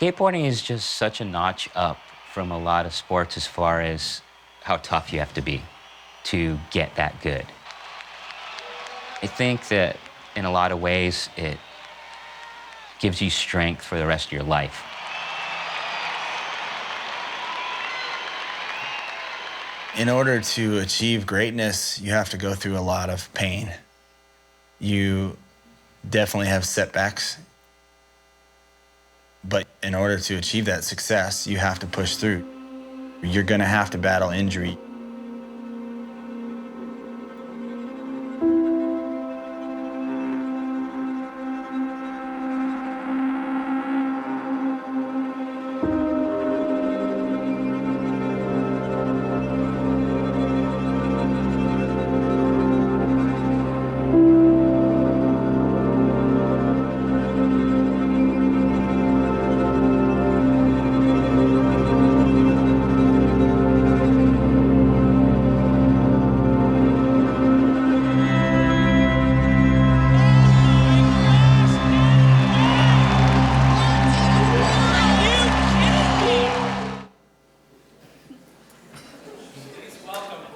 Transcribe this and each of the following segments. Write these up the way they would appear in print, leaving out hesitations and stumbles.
Skateboarding is just such a notch up from a lot of sports as far as how tough you have to be to get that good. I think that in a lot of ways, it gives you strength for the rest of your life. In order to achieve greatness, you have to go through a lot of pain. You definitely have setbacks. But in order to achieve that success, you have to push through. You're gonna have to battle injury.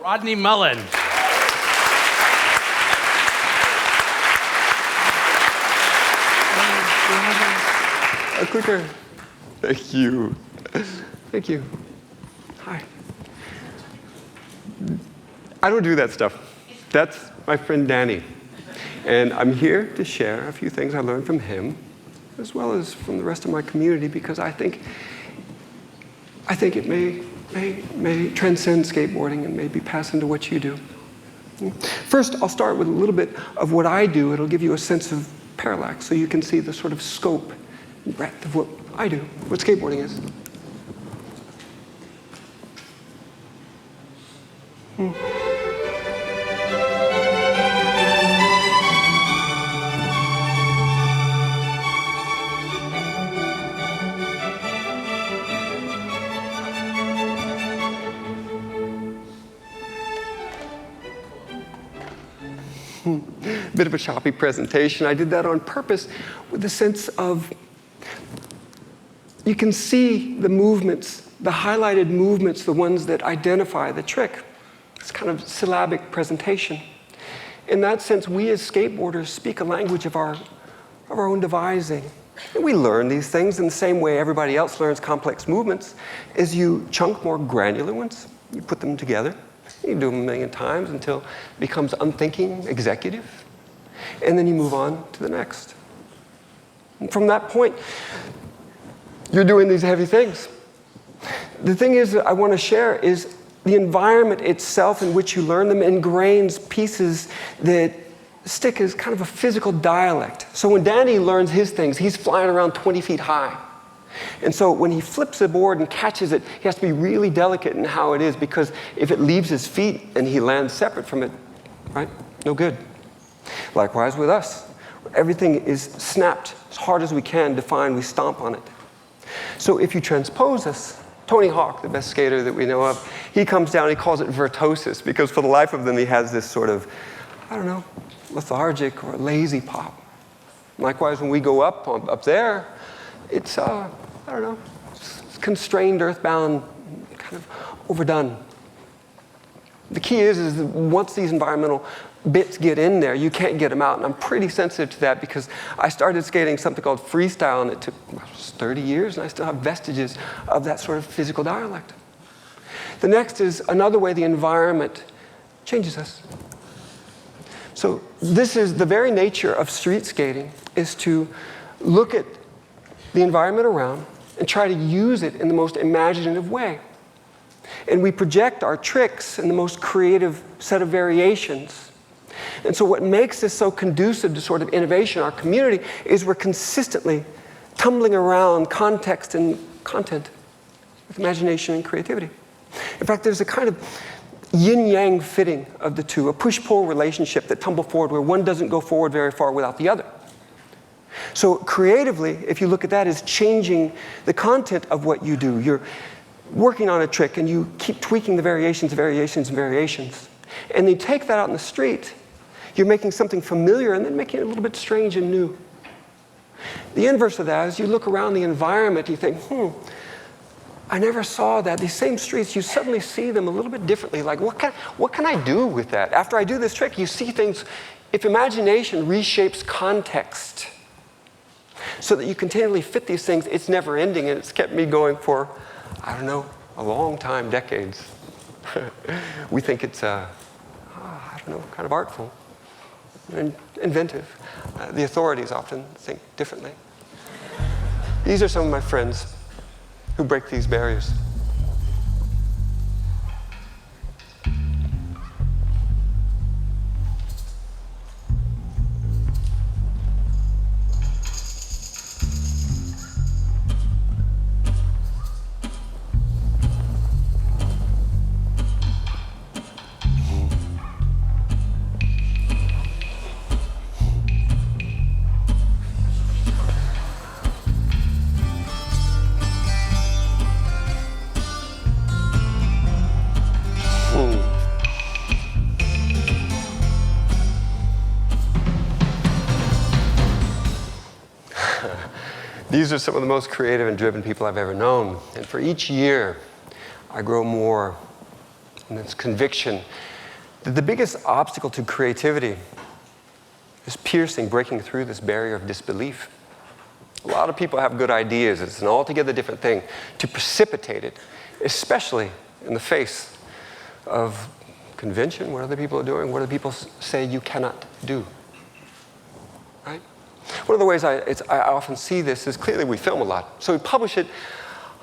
Rodney Mullen. A clicker. Thank you. Thank you. Hi. I don't do that stuff. That's my friend Danny. And I'm here to share a few things I learned from him, as well as from the rest of my community, because I think it may transcend skateboarding and maybe pass into what you do. First, I'll start with a little bit of what I do. It'll give you a sense of parallax, so you can see the sort of scope and breadth of what I do, what skateboarding is. Bit of a choppy presentation. I did that on purpose with the sense of, you can see the movements, the highlighted movements, the ones that identify the trick. It's kind of syllabic presentation. In that sense, we as skateboarders speak a language of our own devising. And we learn these things in the same way everybody else learns complex movements, is you chunk more granular ones, you put them together. You do them a million times until it becomes unthinking, executive. And then you move on to the next. And from that point, you're doing these heavy things. The thing is that I want to share is the environment itself in which you learn them ingrains pieces that stick as kind of a physical dialect. So when Danny learns his things, he's flying around 20 feet high. And so when he flips a board and catches it, he has to be really delicate in how it is, because if it leaves his feet and he lands separate from it, right, no good. Likewise with us. Everything is snapped as hard as we can, defined, we stomp on it. So if you transpose us, Tony Hawk, the best skater that we know of, he comes down, he calls it vertosis, because for the life of them he has this sort of, I don't know, lethargic or lazy pop. Likewise when we go up there, it's, I don't know, it's constrained, earthbound, kind of overdone. The key is that once these environmental bits get in there, you can't get them out. And I'm pretty sensitive to that, because I started skating something called freestyle, and it took 30 years, and I still have vestiges of that sort of physical dialect. The next is another way the environment changes us. So this is the very nature of street skating, is to look at the environment around and try to use it in the most imaginative way. And we project our tricks in the most creative set of variations. And so what makes this so conducive to sort of innovation in our community is we're consistently tumbling around context and content with imagination and creativity. In fact, there's a kind of yin-yang fitting of the two, a push-pull relationship that tumble forward, where one doesn't go forward very far without the other. So creatively, if you look at that as changing the content of what you do, you're working on a trick and you keep tweaking the variations, variations, and variations. And you take that out in the street, you're making something familiar and then making it a little bit strange and new. The inverse of that is you look around the environment, you think, I never saw that. These same streets, you suddenly see them a little bit differently. Like, what can I do with that? After I do this trick, you see things. If imagination reshapes context so that you continually fit these things, it's never ending, and it's kept me going for, I don't know, a long time, decades. We think it's, I don't know, kind of artful and inventive. The authorities often think differently. These are some of my friends who break these barriers. These are some of the most creative and driven people I've ever known. And for each year, I grow more in this conviction that the biggest obstacle to creativity is piercing, breaking through this barrier of disbelief. A lot of people have good ideas. It's an altogether different thing to precipitate it, especially in the face of convention, what other people are doing, what other people say you cannot do. Right? One of the ways I often see this is clearly we film a lot. So we publish it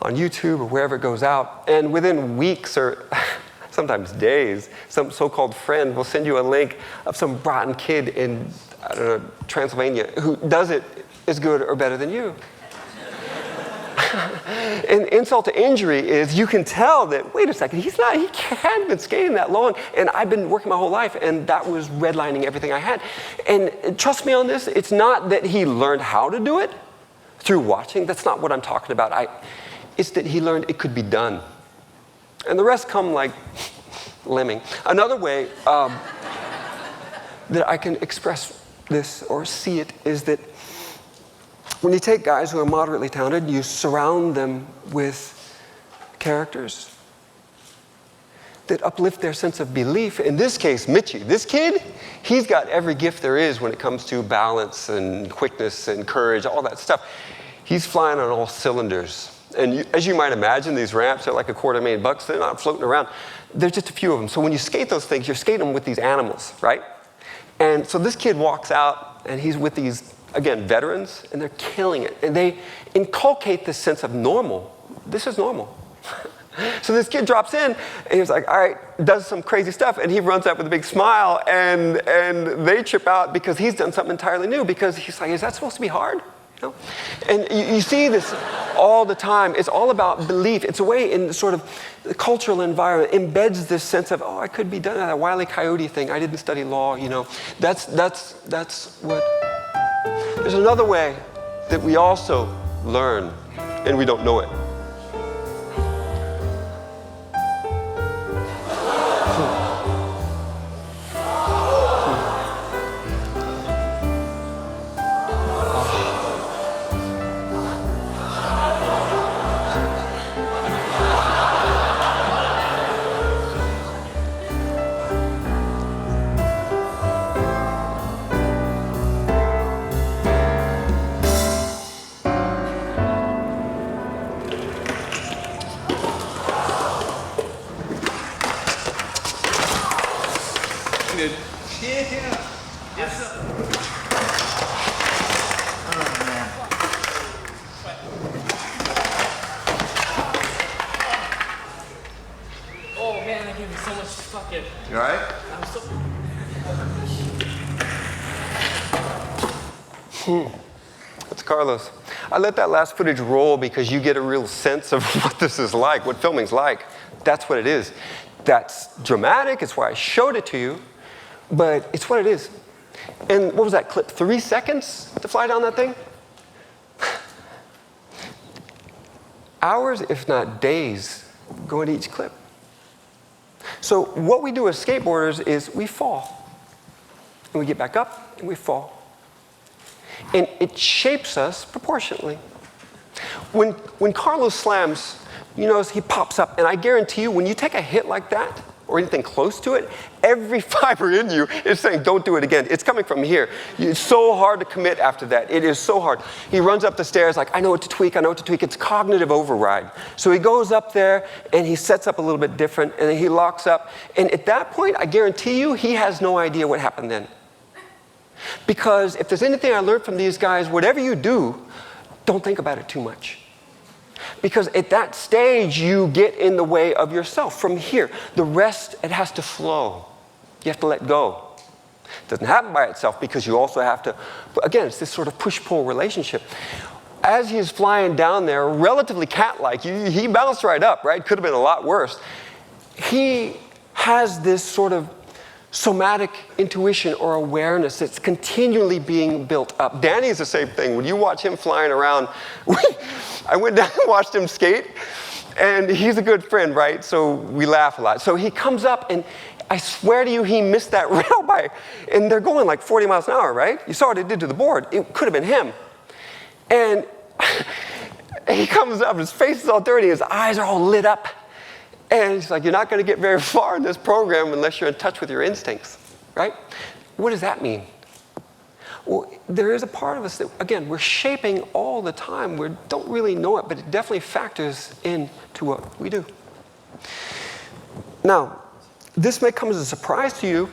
on YouTube or wherever it goes out, and within weeks or sometimes days, some so-called friend will send you a link of some rotten kid in, I don't know, Transylvania who does it as good or better than you. And insult to injury is you can tell that, wait a second, he hadn't been skating that long, and I've been working my whole life, and that was redlining everything I had. And trust me on this, it's not that he learned how to do it through watching. That's not what I'm talking about. It's that he learned it could be done. And the rest come like lemming. Another way that I can express this or see it is that when you take guys who are moderately talented, you surround them with characters that uplift their sense of belief. In this case, Mitchie, this kid, he's got every gift there is when it comes to balance and quickness and courage, all that stuff. He's flying on all cylinders. And as you might imagine, these ramps are like $250,000. They're not floating around. There's just a few of them. So when you skate those things, you're skating them with these animals, right? And so this kid walks out, and he's with these, again, veterans, and they're killing it. And they inculcate this sense of normal. This is normal. So this kid drops in, and he's like, all right, does some crazy stuff, and he runs out with a big smile, and they trip out because he's done something entirely new, because he's like, is that supposed to be hard? You know? And you see this all the time. It's all about belief. It's a way in the sort of the cultural environment embeds this sense of, oh, I could be done, that Wile E. Coyote thing. I didn't study law, you know. That's what. There's another way that we also learn, and we don't know it. You all right? That's Carlos. I let that last footage roll because you get a real sense of what this is like, what filming's like. That's what it is. That's dramatic. It's why I showed it to you. But it's what it is. And what was that clip? 3 seconds to fly down that thing? Hours, if not days, go into each clip. So what we do as skateboarders is we fall. And we get back up, and we fall. And it shapes us proportionately. When Carlos slams, you notice he pops up. And I guarantee you, when you take a hit like that, or anything close to it, every fiber in you is saying, don't do it again. It's coming from here. It's so hard to commit after that. It is so hard. He runs up the stairs like, I know what to tweak, I know what to tweak. It's cognitive override. So he goes up there and he sets up a little bit different and then he locks up. And at that point, I guarantee you, he has no idea what happened then. Because if there's anything I learned from these guys, whatever you do, don't think about it too much. Because at that stage, you get in the way of yourself. From here, the rest, it has to flow. You have to let go. It doesn't happen by itself because you also have to, again, it's this sort of push-pull relationship. As he's flying down there, relatively cat-like, he bounced right up, right? Could have been a lot worse. He has this sort of somatic intuition or awareness that's continually being built up. Danny's the same thing. When you watch him flying around, I went down and watched him skate, and he's a good friend, right? So we laugh a lot. So he comes up, and I swear to you, he missed that rail by, and they're going like 40 miles an hour, right? You saw what it did to the board. It could have been him. And he comes up, his face is all dirty, his eyes are all lit up. And he's like, you're not going to get very far in this program unless you're in touch with your instincts, right? What does that mean? Well, there is a part of us that, again, we're shaping all the time. We don't really know it, but it definitely factors into what we do. Now, this may come as a surprise to you.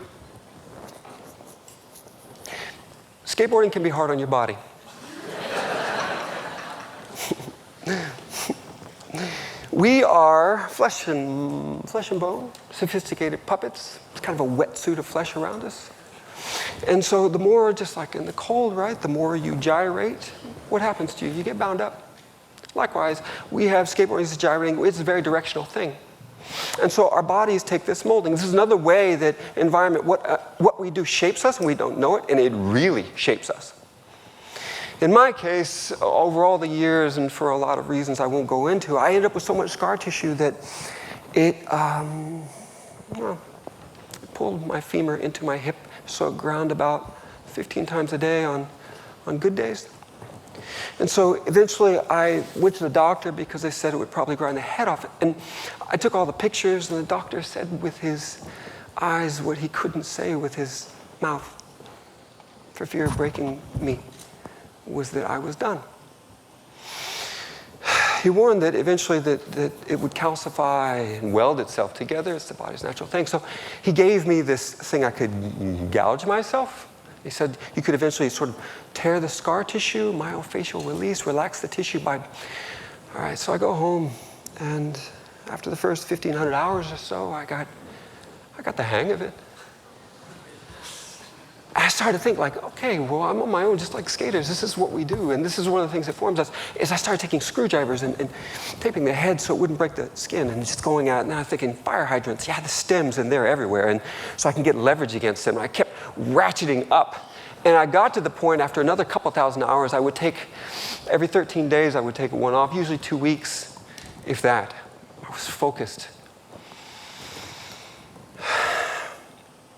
Skateboarding can be hard on your body. We are flesh and bone, sophisticated puppets. It's kind of a wetsuit of flesh around us. And so the more, just like in the cold, right, the more you gyrate, what happens to you? You get bound up. Likewise, we have skateboarding is gyrating. It's a very directional thing. And so our bodies take this molding. This is another way that environment, what we do shapes us, and we don't know it, and it really shapes us. In my case, over all the years, and for a lot of reasons I won't go into, I ended up with so much scar tissue that it pulled my femur into my hip, so it ground about 15 times a day on good days. And so eventually I went to the doctor because they said it would probably grind the head off. And I took all the pictures, and the doctor said with his eyes what he couldn't say with his mouth for fear of breaking me, was that I was done. He warned that eventually that it would calcify and weld itself together. It's the body's natural thing. So he gave me this thing I could gouge myself. He said you could eventually sort of tear the scar tissue, myofascial release, relax the tissue by... All right, so I go home, and after the first 1,500 hours or so, I got the hang of it. I started to think like, okay, well, I'm on my own just like skaters. This is what we do. And this is one of the things that forms us, is I started taking screwdrivers and taping the head so it wouldn't break the skin and just going out. And I'm thinking fire hydrants, yeah, the stems, and they're everywhere. And so I can get leverage against them. And I kept ratcheting up. And I got to the point after another couple thousand hours, I would take, every 13 days, I would take one off, usually 2 weeks, if that. I was focused.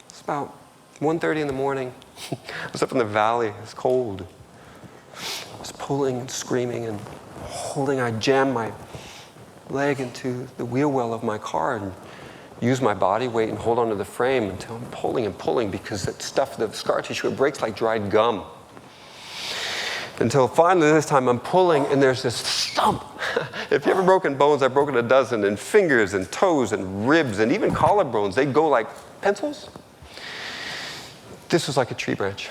It's about 1:30 in the morning. I was up in the valley. It was cold. I was pulling and screaming and holding. I jammed my leg into the wheel well of my car and used my body weight and hold onto the frame until I'm pulling and pulling because that stuff, the scar tissue, it breaks like dried gum. Until finally this time I'm pulling and there's this stump. If you ever broken bones, I've broken a dozen, and fingers and toes and ribs and even collarbones, they go like pencils. This was like a tree branch.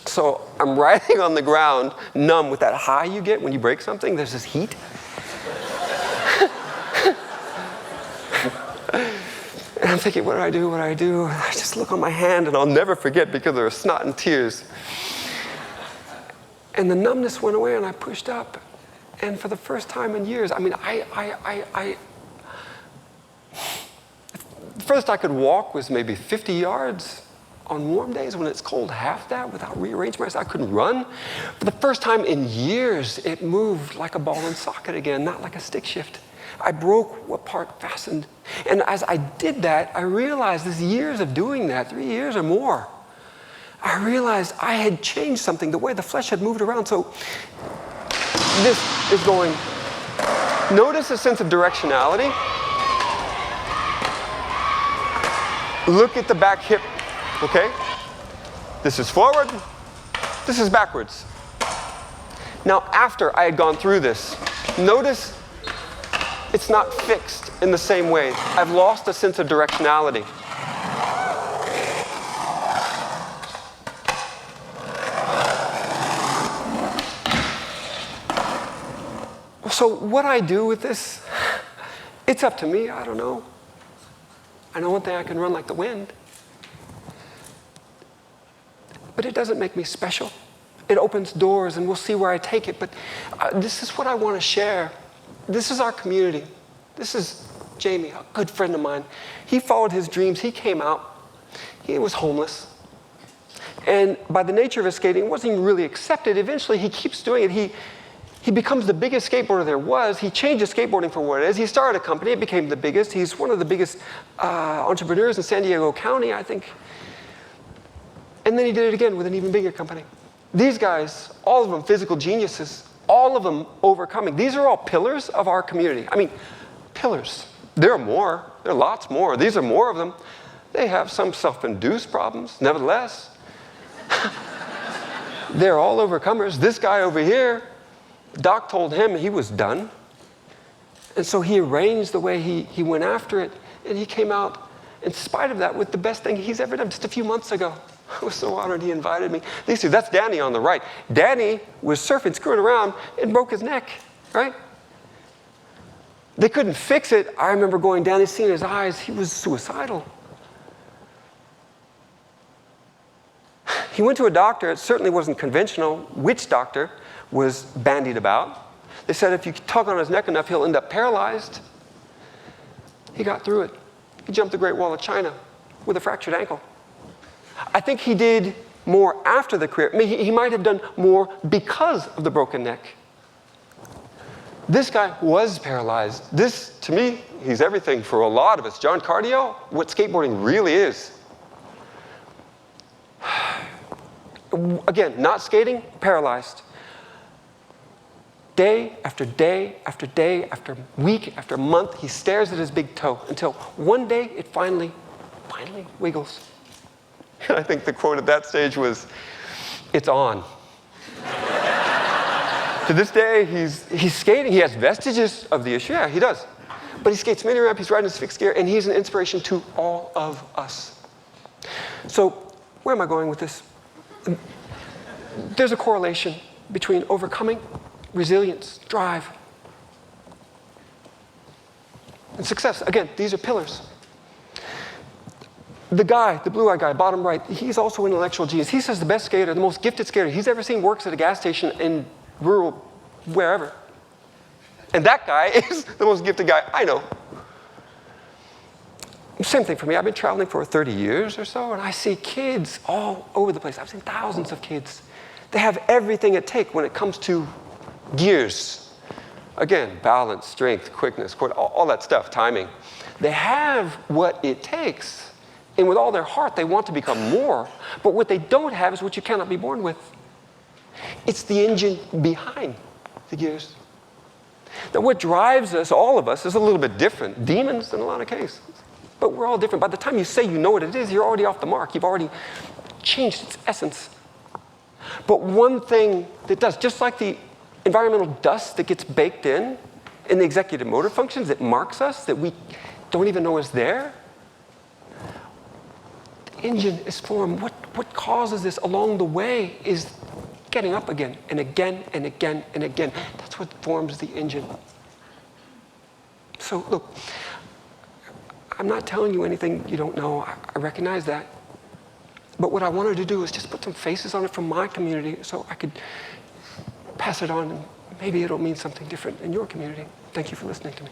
So I'm writhing on the ground, numb with that high you get when you break something. There's this heat. And I'm thinking, what do I do? What do I do? I just look on my hand, and I'll never forget because there were snot and tears. And the numbness went away, and I pushed up. And for the first time in years, I mean, the furthest I could walk was maybe 50 yards. On warm days when it's cold, half that without rearranging myself. I couldn't run. For the first time in years, it moved like a ball and socket again, not like a stick shift. I broke what part fastened. And as I did that, I realized this years of doing that, 3 years or more, I realized I had changed something, the way the flesh had moved around. So this is going, notice a sense of directionality. Look at the back hip, okay? This is forward, this is backwards. Now, after I had gone through this, notice it's not fixed in the same way. I've lost a sense of directionality. So what I do with this, it's up to me, I don't know. I know one thing, I can run like the wind. But it doesn't make me special. It opens doors, and we'll see where I take it. But this is what I want to share. This is our community. This is Jamie, a good friend of mine. He followed his dreams. He came out. He was homeless. And by the nature of his skating, it wasn't even really accepted. Eventually, he keeps doing it. He becomes the biggest skateboarder there was. He changes skateboarding for what it is. He started a company. It became the biggest. He's one of the biggest entrepreneurs in San Diego County, I think. And then he did it again with an even bigger company. These guys, all of them physical geniuses, all of them overcoming. These are all pillars of our community. I mean, pillars. There are more. There are lots more. These are more of them. They have some self-induced problems. Nevertheless, they're all overcomers. This guy over here, Doc told him he was done. And so he arranged the way he went after it. And he came out, in spite of that, with the best thing he's ever done just a few months ago. I was so honored he invited me. These two, that's Danny on the right. Danny was surfing, screwing around, and broke his neck, right? They couldn't fix it. I remember going down and seeing his eyes. He was suicidal. He went to a doctor. It certainly wasn't conventional. Which doctor was bandied about. They said if you tug on his neck enough, he'll end up paralyzed. He got through it. He jumped the Great Wall of China with a fractured ankle. I think he did more after the career. I mean, he might have done more because of the broken neck. This guy was paralyzed. This, to me, he's everything for a lot of us. John Cardio, what skateboarding really is. Again, not skating, paralyzed. Day after day after day after week after month, he stares at his big toe until one day it finally wiggles. And I think the quote at that stage was, "It's on." To this day, he's skating. He has vestiges of the issue. Yeah, he does. But he skates mini ramp, he's riding his fixed gear, and he's an inspiration to all of us. So where am I going with this? There's a correlation between overcoming, resilience, drive, and success. Again, these are pillars. The guy, the blue-eyed guy, bottom right, he's also an intellectual genius. He says the best skater, the most gifted skater he's ever seen works at a gas station in rural wherever. And that guy is the most gifted guy I know. Same thing for me. I've been traveling for 30 years or so, and I see kids all over the place. I've seen thousands of kids. They have everything it takes when it comes to gears. Again, balance, strength, quickness, all that stuff, timing. They have what it takes. And with all their heart, they want to become more. But what they don't have is what you cannot be born with. It's the engine behind the gears. Now, what drives us, all of us, is a little bit different. Demons in a lot of cases. But we're all different. By the time you say you know what it is, you're already off the mark. You've already changed its essence. But one thing that does, just like the environmental dust that gets baked in the executive motor functions that marks us, that we don't even know is there, the engine is formed. What causes this along the way is getting up again and again and again and again. That's what forms the engine. So look, I'm not telling you anything you don't know. I recognize that. But what I wanted to do is just put some faces on it from my community so I could pass it on, and maybe it'll mean something different in your community. Thank you for listening to me.